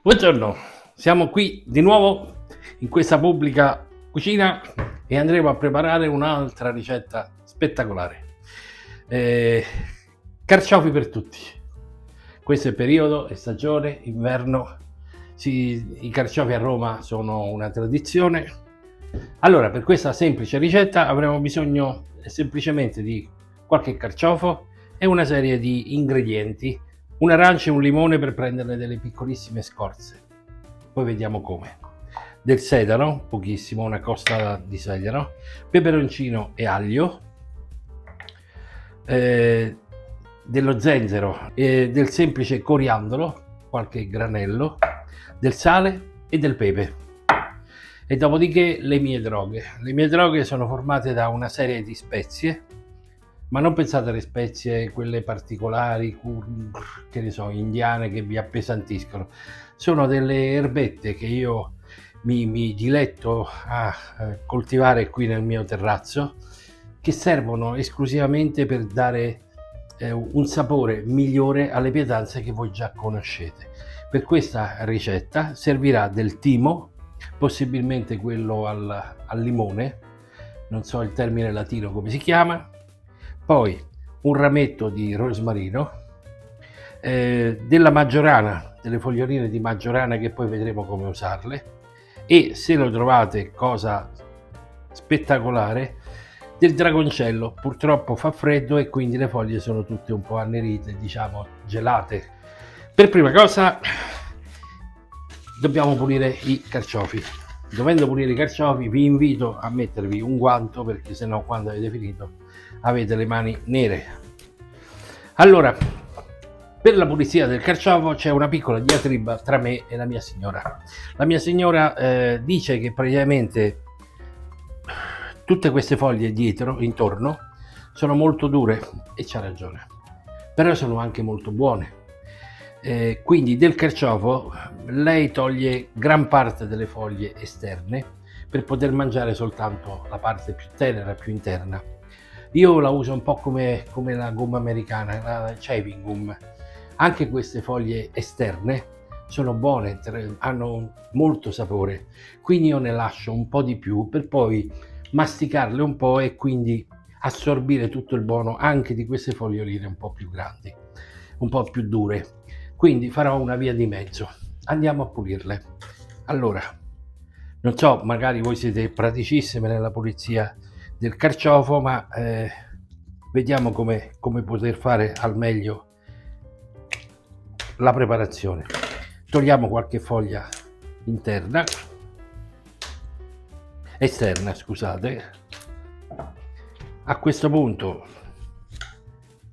Buongiorno, siamo qui di nuovo in questa pubblica cucina e andremo a preparare un'altra ricetta spettacolare. Eh, Carciofi per tutti. Questo è periodo, è stagione, inverno. I carciofi a Roma sono una tradizione. Allora, per questa semplice ricetta avremo bisogno semplicemente di qualche carciofo e una serie di ingredienti. Un'arancia e un limone per prenderne delle piccolissime scorze, poi vediamo come. Del sedano, pochissimo, una costa di sedano, peperoncino e aglio, dello zenzero, del semplice coriandolo, qualche granello, del sale e del pepe. E dopodiché le mie droghe. Le mie droghe sono formate da una serie di spezie, ma non pensate alle spezie, quelle particolari, che ne so, indiane, che vi appesantiscono. Sono delle erbette che io mi diletto a coltivare qui nel mio terrazzo, che servono esclusivamente per dare un sapore migliore alle pietanze che voi già conoscete. Per questa ricetta servirà del timo, possibilmente quello al limone, non so il termine latino come si chiama, poi un rametto di rosmarino, della maggiorana, delle foglioline di maggiorana che poi vedremo come usarle, e se lo trovate, cosa spettacolare, del dragoncello. Purtroppo fa freddo e quindi le foglie sono tutte un po' annerite, diciamo gelate. Per prima cosa dobbiamo pulire i carciofi. Dovendo pulire i carciofi vi invito a mettervi un guanto, perché sennò quando avete finito avete le mani nere. Allora, per la pulizia del carciofo c'è una piccola diatriba tra me e la mia signora. La mia signora dice che praticamente tutte queste foglie dietro, intorno, sono molto dure, e c'ha ragione, però sono anche molto buone. Quindi del carciofo lei toglie gran parte delle foglie esterne per poter mangiare soltanto la parte più tenera, più interna. Io la uso un po' come la gomma americana, la chewing gum. Anche queste foglie esterne sono buone, hanno molto sapore, quindi io ne lascio un po' di più per poi masticarle un po' e quindi assorbire tutto il buono anche di queste foglioline un po' più grandi, un po' più dure. Quindi farò una via di mezzo. Andiamo a pulirle. Allora, non so, magari voi siete praticissime nella pulizia del carciofo, ma vediamo come poter fare al meglio la preparazione. Togliamo qualche foglia esterna, scusate. A questo punto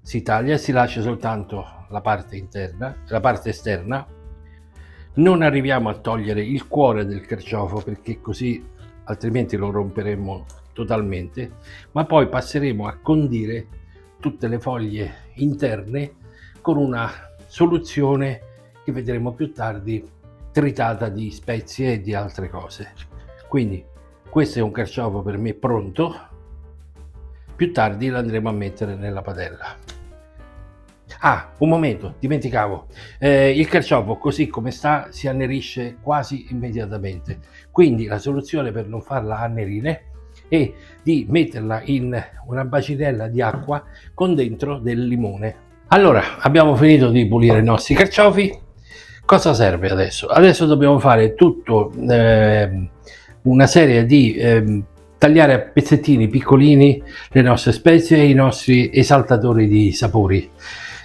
si taglia e si lascia soltanto la parte interna, la parte esterna. Non arriviamo a togliere il cuore del carciofo, perché così altrimenti lo romperemmo totalmente, ma poi passeremo a condire tutte le foglie interne con una soluzione che vedremo più tardi, tritata di spezie e di altre cose. Quindi questo è un carciofo per me pronto. Più tardi lo andremo a mettere nella padella. Ah, un momento, dimenticavo, il carciofo così come sta si annerisce quasi immediatamente, quindi la soluzione per non farla annerire è di metterla in una bacinella di acqua con dentro del limone. Allora, abbiamo finito di pulire i nostri carciofi. Cosa serve adesso? Adesso dobbiamo fare tutto, una serie di tagliare a pezzettini piccolini le nostre spezie e i nostri esaltatori di sapori.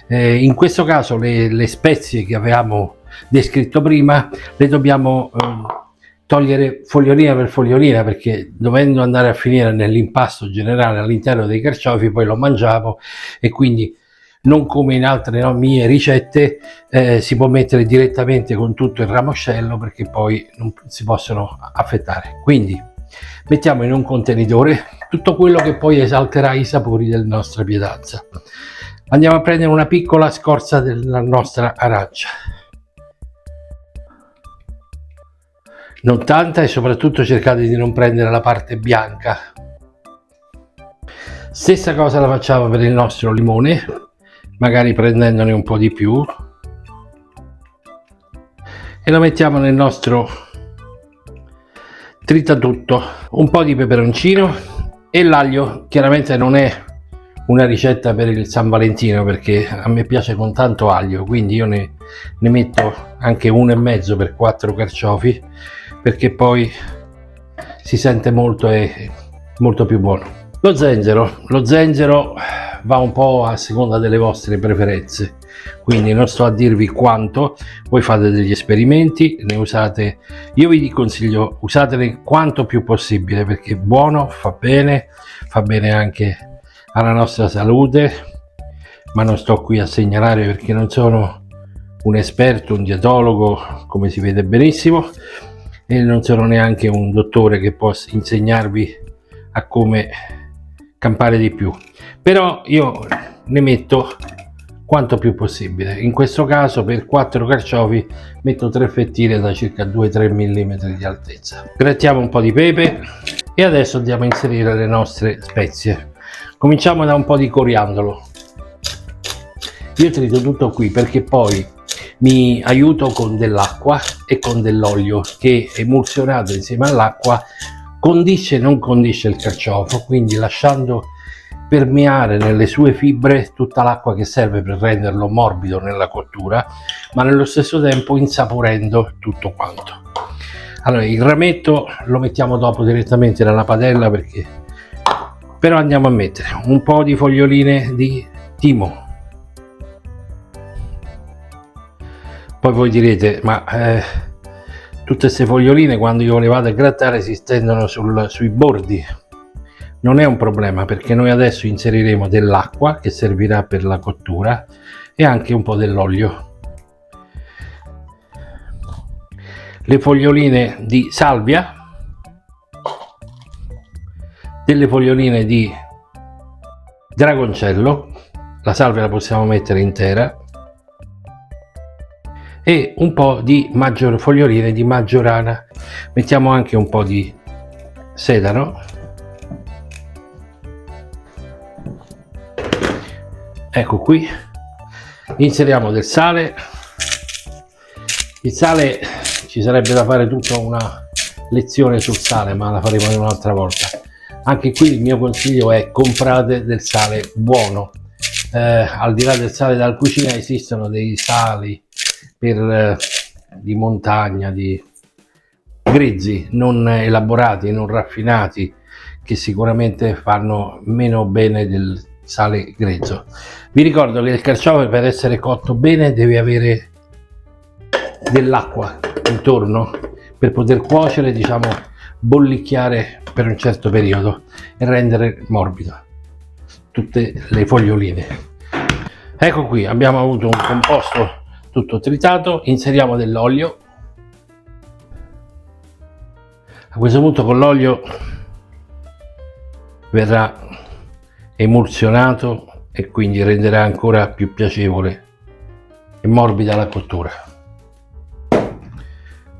In questo caso le spezie che avevamo descritto prima le dobbiamo togliere fogliolina per fogliolina, perché dovendo andare a finire nell'impasto generale all'interno dei carciofi poi lo mangiamo, e quindi non come in altre mie ricette si può mettere direttamente con tutto il ramoscello, perché poi non si possono affettare. Quindi mettiamo in un contenitore tutto quello che poi esalterà i sapori della nostra pietanza. Andiamo a prendere una piccola scorza della nostra arancia, non tanta, e soprattutto cercate di non prendere la parte bianca. Stessa cosa la facciamo per il nostro limone, magari prendendone un po' di più. e lo mettiamo nel nostro tritatutto. Un po' di peperoncino e l'aglio. Chiaramente non è una ricetta per il San Valentino perché a me piace con tanto aglio, quindi io ne metto anche 1,5 per 4 carciofi, perché poi si sente molto e molto più buono. Lo zenzero va un po' a seconda delle vostre preferenze, quindi non sto a dirvi quanto, voi fate degli esperimenti, ne usate, io vi consiglio usatene quanto più possibile perché è buono, fa bene anche alla nostra salute, ma non sto qui a segnalare perché non sono un esperto, un dietologo, come si vede benissimo, e non sono neanche un dottore che può insegnarvi a come campare di più, però io ne metto quanto più possibile. In questo caso per 4 carciofi metto 3 fettine da circa 2-3 mm di altezza. Grattiamo un po' di pepe e adesso andiamo a inserire le nostre spezie. Cominciamo da un po' di coriandolo. Io trito tutto qui perché poi mi aiuto con dell'acqua e con dell'olio che emulsionato insieme all'acqua condisce e non condisce il carciofo, quindi lasciando permeare nelle sue fibre tutta l'acqua che serve per renderlo morbido nella cottura, ma nello stesso tempo insaporendo tutto quanto. Allora il rametto lo mettiamo dopo direttamente nella padella, perché però andiamo a mettere un po' di foglioline di timo. Poi voi direte, ma tutte queste foglioline quando io le vado a grattare si stendono sui bordi. Non è un problema, perché noi adesso inseriremo dell'acqua che servirà per la cottura e anche un po' dell'olio. Le foglioline di salvia, delle foglioline di dragoncello, la salvia la possiamo mettere intera, e un po' di foglioline di maggiorana. Mettiamo anche un po' di sedano, ecco qui. Inseriamo del sale. Il sale ci sarebbe da fare tutta una lezione sul sale, ma la faremo un'altra volta. Anche qui il mio consiglio è: comprate del sale buono. Al di là del sale dalla cucina esistono dei sali di montagna, di grezzi, non elaborati, non raffinati, che sicuramente fanno meno bene del sale grezzo. Vi ricordo che il carciofo, per essere cotto bene, deve avere dell'acqua intorno per poter cuocere, diciamo bollicchiare per un certo periodo e rendere morbido tutte le foglioline. Ecco qui, abbiamo avuto un composto tutto tritato. Inseriamo dell'olio. A questo punto con l'olio verrà emulsionato e quindi renderà ancora più piacevole e morbida la cottura.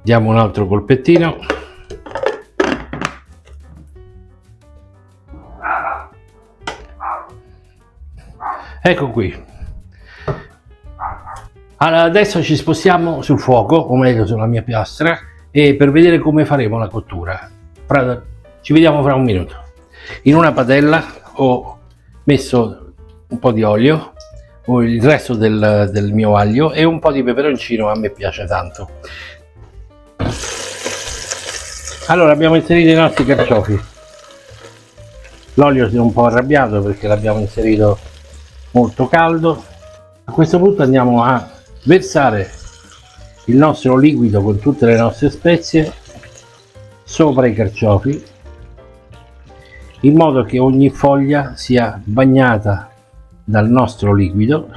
Diamo un altro colpettino. Ecco qui. Allora, adesso ci spostiamo sul fuoco, o meglio sulla mia piastra, e per vedere come faremo la cottura. Ci vediamo fra un minuto. In una padella ho messo un po' di olio, o il resto del mio aglio, e un po' di peperoncino, a me piace tanto. Allora abbiamo inserito i nostri carciofi. L'olio si è un po' arrabbiato perché l'abbiamo inserito molto caldo. A questo punto andiamo a versare il nostro liquido con tutte le nostre spezie sopra i carciofi, in modo che ogni foglia sia bagnata dal nostro liquido.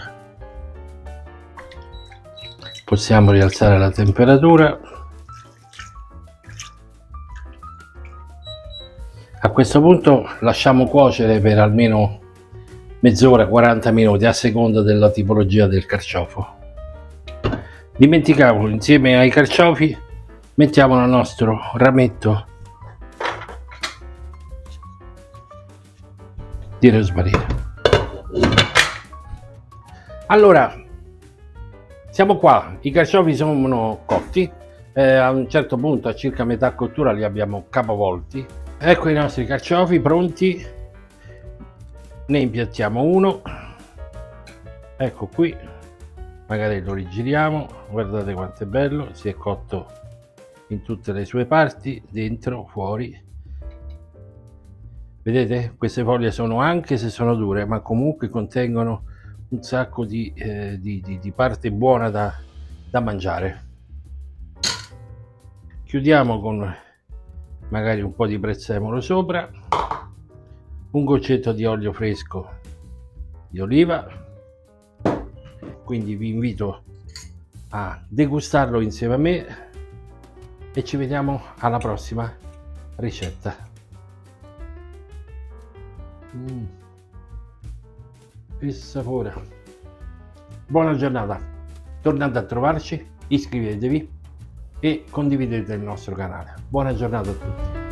Possiamo rialzare la temperatura. A questo punto lasciamo cuocere per almeno mezz'ora, 40 minuti, a seconda della tipologia del carciofo. Dimenticavo, insieme ai carciofi mettiamo il nostro rametto di rosmarino. Allora, siamo qua, i carciofi sono cotti. A un certo punto, a circa metà cottura, li abbiamo capovolti. Ecco i nostri carciofi pronti. Ne impiattiamo uno, ecco qui, magari lo rigiriamo, guardate quanto è bello, si è cotto in tutte le sue parti, dentro, fuori. Vedete? Queste foglie sono, anche se sono dure, ma comunque contengono un sacco di parte buona da mangiare. Chiudiamo con magari un po' di prezzemolo sopra, un goccetto di olio fresco di oliva, quindi vi invito a degustarlo insieme a me e ci vediamo alla prossima ricetta. Che sapore! Buona giornata, tornate a trovarci, iscrivetevi e condividete il nostro canale. Buona giornata a tutti.